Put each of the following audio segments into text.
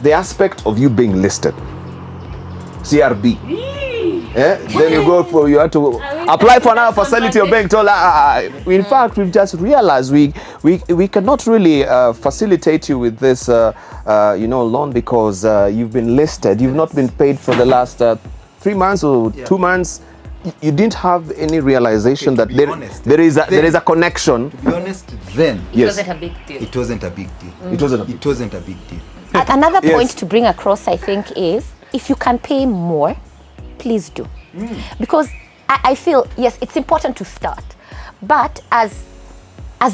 the aspect of you being listed. CRB. Then you have to apply for another facility or being told, in fact, we've just realized we cannot really facilitate you with this loan because you've been listed. You've not been paid for the last 3 months or 2 months. You didn't have any realization that there is a connection. To be honest, then it wasn't a big deal. It wasn't a big deal. It wasn't a big deal. Another point to bring across, I think, is if you can pay more, please do. Because I feel, yes, it's important to start, but as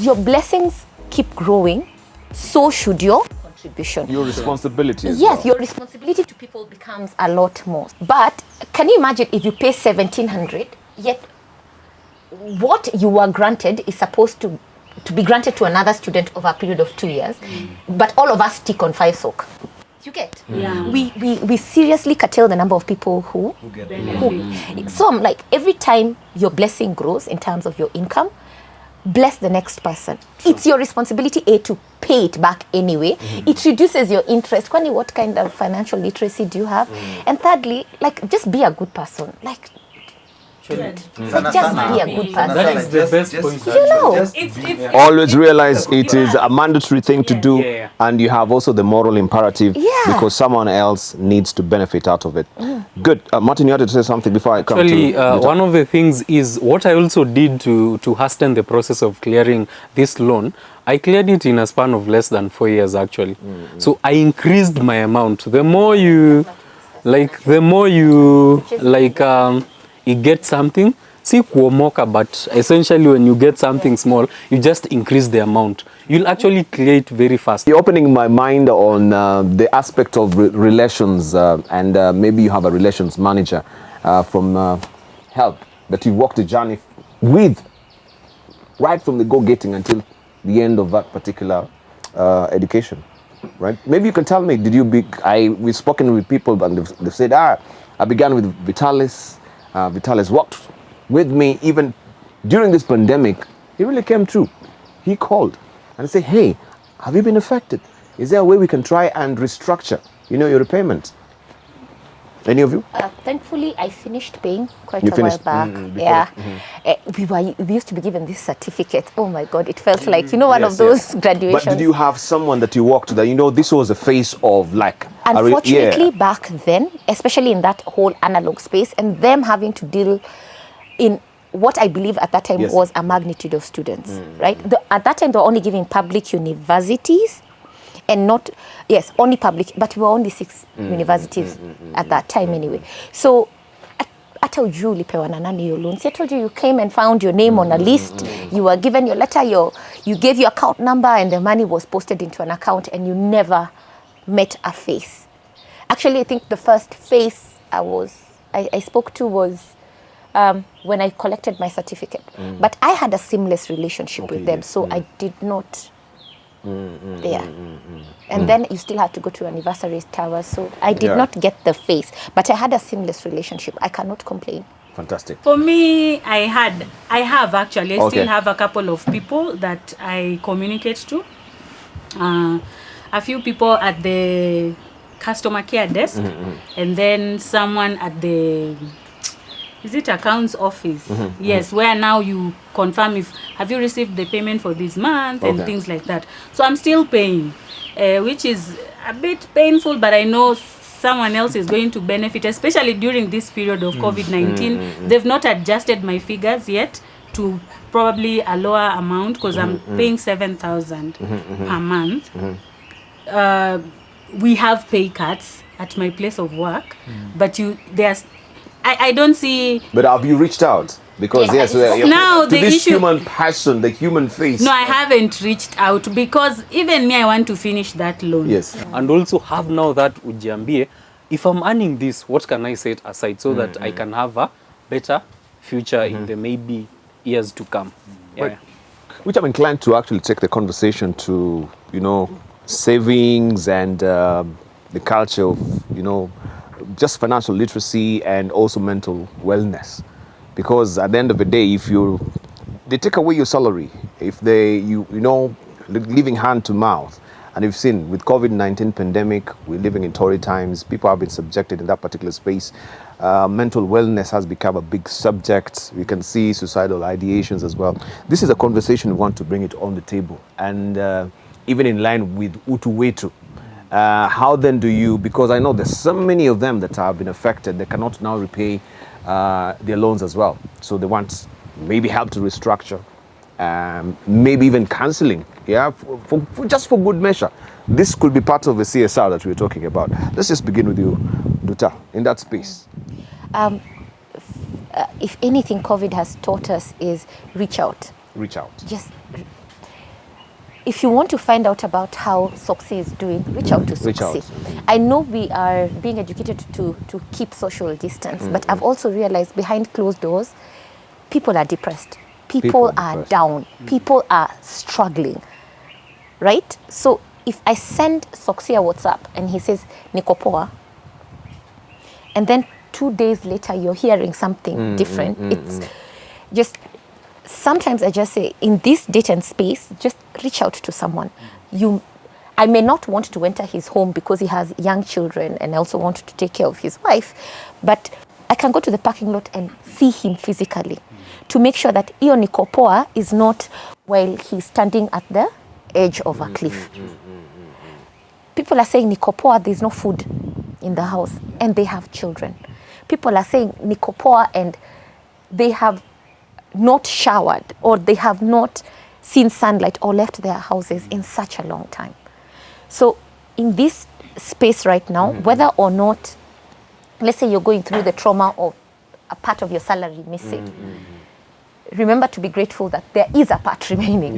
your blessings keep growing, so should your contribution. Your responsibility. Yes, your responsibility to people becomes a lot more. But can you imagine if you pay 1,700, yet what you were granted is supposed to be granted to another student over a period of 2 years, but all of us stick on 5 SOC. You get? Yeah. We seriously curtail the number of people who so I'm like, every time your blessing grows in terms of your income, bless the next person. It's your responsibility, to pay it back anyway. It reduces your interest. Kwani, what kind of financial literacy do you have? And thirdly, like, just be a good person. Like, just be a good person. That is the best point. You know, always realize it is a mandatory thing to do, and you have also the moral imperative because someone else needs to benefit out of it. Good. Martin, you had to say something before I come to one of the things is what I also did to hasten the process of clearing this loan. I cleared it in a span of less than 4 years, actually. So I increased my amount. The more you get something, see kuomoka, but essentially when you get something small, you just increase the amount. You'll actually clear it very fast. You're opening my mind on the aspect of relations, and maybe you have a relations manager from HELB that you walked the journey with, right from the go-getting until the end of that particular education, right? Maybe you can tell me, we've spoken with people and they've said, I began with Vitalis. Vitalis walked with me even during this pandemic. He really came through. He called and said, hey, have you been affected? Is there a way we can try and restructure, your repayment? Any of you? Thankfully, I finished paying quite a while back. We used to be given this certificate. Oh my God, it felt like, one of those graduations. But did you have someone that you walked to that, this was a face of like... Unfortunately, back then, especially in that whole analog space, and them having to deal in what I believe at that time was a magnitude of students, right? At that time, they were only giving public universities, and not, only public, but we were only 6 universities at that time anyway. So, I told you, ulipewa na nani your loans. I told you came and found your name on a list. You were given your letter, you gave your account number, and the money was posted into an account, and you never met a face. Actually, I think the first face I spoke to was when I collected my certificate. But I had a seamless relationship with them, so I did not... And then you still had to go to anniversary towers, so I did not get the face, but I had a seamless relationship. I cannot complain. Fantastic. For me, I have actually. I still have a couple of people that I communicate to. A few people at the customer care desk, and then someone at the accounts office? Yes, where now you confirm have you received the payment for this month and things like that. So I'm still paying, which is a bit painful, but I know someone else is going to benefit, especially during this period of COVID-19. They've not adjusted my figures yet to probably a lower amount because I'm paying 7,000 per month. We have pay cuts at my place of work, but I don't see... But have you reached out? Because now the this issue, human person, the human face. No, I haven't reached out because even me, I want to finish that loan. Yes. And also have now that ujiambie, if I'm earning this, what can I set aside so that I can have a better future in the maybe years to come? Which I'm inclined to actually take the conversation to, savings and the culture of, just financial literacy and also mental wellness. Because at the end of the day, if they take away your salary, if living hand to mouth, And you've seen with COVID-19 pandemic, we're living in torrid times. People have been subjected in that particular space. Mental wellness has become a big subject. We can see suicidal ideations as well. This is a conversation we want to bring it on the table. And even in line with Wetu, how then do you, because I know there's so many of them that have been affected, they cannot now repay their loans as well. So they want maybe help to restructure, maybe even counseling, yeah, for just for good measure. This could be part of the CSR that we're talking about. Let's just begin with you, Duta, in that space. If anything COVID has taught us is reach out. Reach out. Just, if you want to find out about how Soxy is doing, reach out to Soxy. I know we are being educated to keep social distance, but I've also realized behind closed doors, people are depressed. People are down. People are struggling, right? So if I send Soxy a WhatsApp and he says, Niko poa, and then 2 days later you're hearing something different, it's just, sometimes I just say, in this date and space, just reach out to someone. I may not want to enter his home because he has young children and I also want to take care of his wife, but I can go to the parking lot and see him physically to make sure that iyo niko poa is not while he's standing at the edge of a cliff. People are saying niko poa, there's no food in the house and they have children. People are saying niko poa and they have not showered or they have not seen sunlight or left their houses in such a long time. So in this space right now, whether or not, let's say you're going through the trauma of a part of your salary missing, remember to be grateful that there is a part remaining.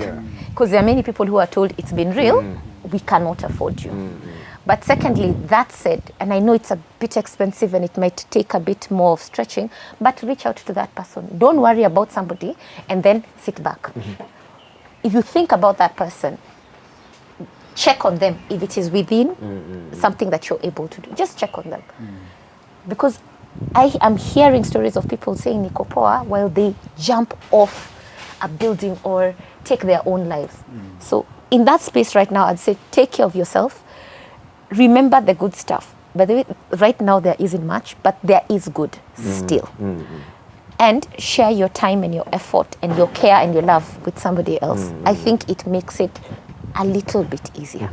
Because there are many people who are told it's been real, we cannot afford you. But secondly, that said, and I know it's a bit expensive and it might take a bit more of stretching, but reach out to that person. Don't worry about somebody and then sit back. If you think about that person, check on them if it is within something that you're able to do. Just check on them. Because I am hearing stories of people saying niko poa while they jump off a building or take their own lives. So in that space right now, I'd say take care of yourself. Remember the good stuff. By the way, right now there isn't much, but there is good still. And share your time and your effort and your care and your love with somebody else. I think it makes it a little bit easier.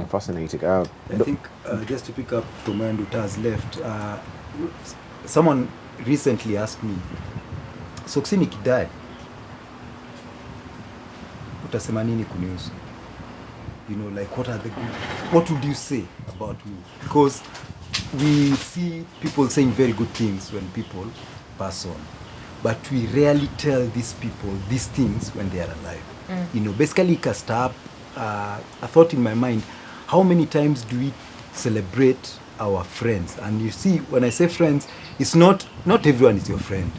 Fascinating. I think just to pick up from where Nduta's left, someone recently asked me, Soxy nikidai, utasema nini kunihusu? You know, like what would you say about me? Because we see people saying very good things when people pass on, but we rarely tell these people these things when they are alive. You know, basically cast up a thought in my mind, how many times do we celebrate our friends? And you see, when I say friends, it's not everyone is your friend,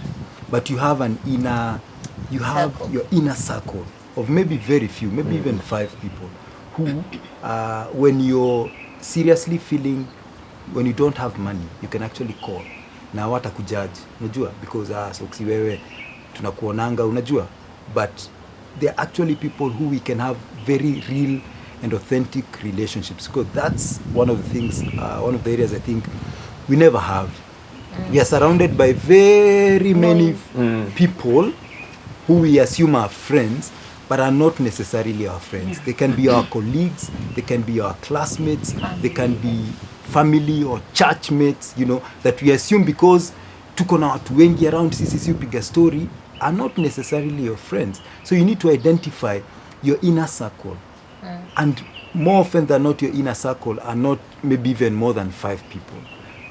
but you have an inner, you have your inner circle of maybe very few, maybe even 5 people who, when you're seriously feeling, when you don't have money, you can actually call. Na watakujudge, unajua, because Soxy wewe tunakuonanga, unajua, but they're actually people who we can have very real and authentic relationships. Because that's one of the things, one of the areas I think we never have. We are surrounded by very many people who we assume are friends, but are not necessarily our friends. They can be our colleagues, they can be our classmates, they can be family or church mates, you know, that we assume because tuko na watu wengi around sisi upiga story, are not necessarily your friends. So you need to identify your inner circle. And more often than not, your inner circle are not maybe even more than 5 people.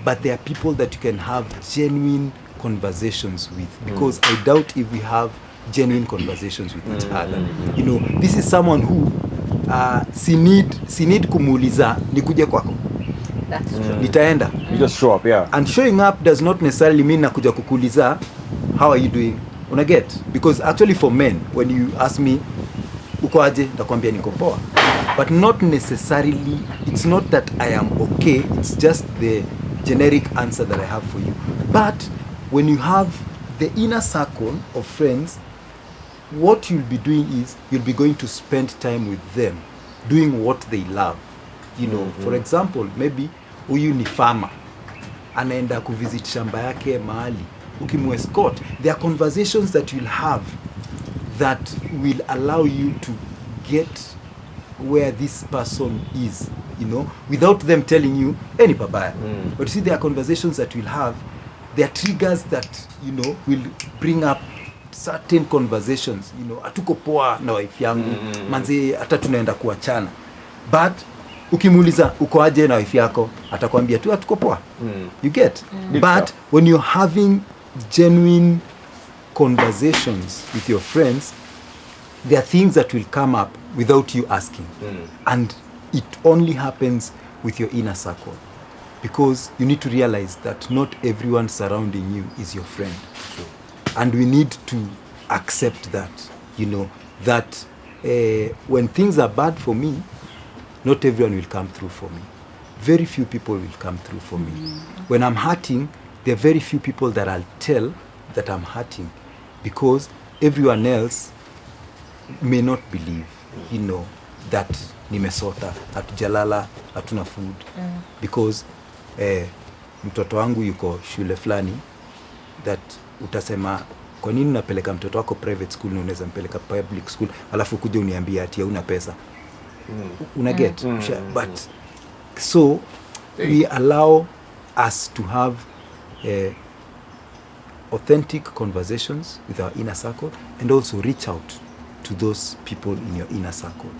But they are people that you can have genuine conversations with. Because I doubt if we have genuine conversations with each other. You know, this is someone who si need kumuuliza nikuje kwako. That's true. Nitaenda. You just show up, yeah. And showing up does not necessarily mean nakuja kukuuliza how are you doing. Una get? Because actually for men, when you ask me uko aje, nitakwambia niko poa. But not necessarily, it's not that I am okay, it's just the generic answer that I have for you. But when you have the inner circle of friends, what you'll be doing is you'll be going to spend time with them doing what they love, you know. For example, maybe huyu ni farmer anaenda kuvisit shamba yake mahali, ukimwescort, there are conversations that you'll have that will allow you to get where this person is, you know, without them telling you any papaya. But you see, there are conversations that we'll have, there are triggers that, you know, will bring up certain conversations, you know, atuko poa na wife yangu, manze hata tunaenda kuachana. But ukimuuliza uko aje na wife yako, atakwambia tu atuko poa. You get? But when you're having genuine conversations with your friends, there are things that will come up without you asking. And it only happens with your inner circle. Because you need to realize that not everyone surrounding you is your friend. And we need to accept that, you know, that when things are bad for me, not everyone will come through for me. Very few people will come through for me. When I'm hurting, there are very few people that I'll tell that I'm hurting, because everyone else may not believe, you know, that nimesota, hatujalala, hatuna food, because mtoto wangu yuko shule fulani, that utasema kwa nini unapeleka mtoto wako private school na unaweza mpeleka public school alafu kuja uniambia ati hauna pesa. Una get? But so we allow us to have authentic conversations with our inner circle, and also reach out to those people in your inner circle.